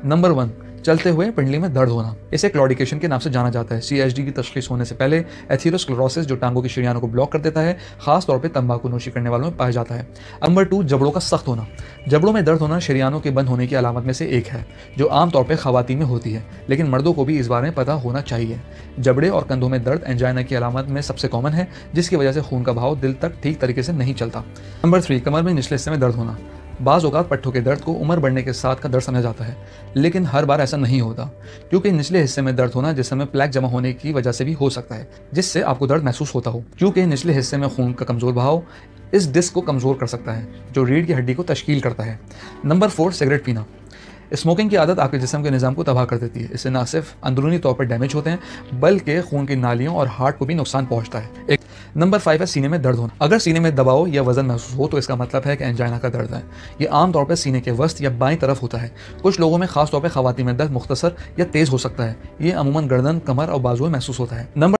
Number 1, चलते हुए पिंडली में दर्द होना। इसे क्लॉडिकेशन के नाम से जाना जाता है। CHD की तशखीस होने से पहले एथेरोस्क्लेरोसिस जो टांगों की शरीयानों को ब्लॉक कर देता है, खास तौर पे तंबाकू नोशी करने वालों में पाया जाता है। नंबर 2, जबड़ों का सख्त होना। जबड़ों में दर्द होना शरीयानों के बंद होने की अलामत में से एक है, जो आमतौर पर खवातीन में होती है, लेकिन मर्दों को भी इस बारे में पता होना चाहिए। जबड़े और कंधों में दर्द एंजाइना की अलामत में सबसे कॉमन है, जिसकी वजह से खून का बहाव दिल तक ठीक तरीके से नहीं चलता। नंबर 3, कमर में निचले हिस्से में दर्द होना। बाज़ औक़ात पट्टों के दर्द को उम्र बढ़ने के साथ का दर्द समझा जाता है, लेकिन हर बार ऐसा नहीं होता, क्योंकि निचले हिस्से में दर्द होना जिस्म में प्लेक जमा होने की वजह से भी हो सकता है, जिससे आपको दर्द महसूस होता हो, क्योंकि निचले हिस्से में खून का कमज़ोर बहाव इस डिस्क को कमज़ोर कर सकता है, जो रीढ़ की हड्डी को तश्कील करता है। नंबर 4, सिगरेट पीना। स्मोकिंग की आदत आपके जिस्म के निज़ाम को तबाह कर देती है। इससे न सिर्फ अंदरूनी तौर पर डैमेज होते हैं, बल्कि खून की नालियों और हार्ट को भी नुकसान पहुंचता है। नंबर 5 है सीने में दर्द होना। अगर सीने में दबाव या वजन महसूस हो तो इसका मतलब है कि एंजाइना का दर्द है। ये आमतौर पर सीने के वस्त या बाईं तरफ होता है। कुछ लोगों में, खासतौर पर खवातीन में, दर्द मुख्तसर या तेज़ हो सकता है। ये अमूमन गर्दन, कमर और बाजुओं में महसूस होता है। नंबर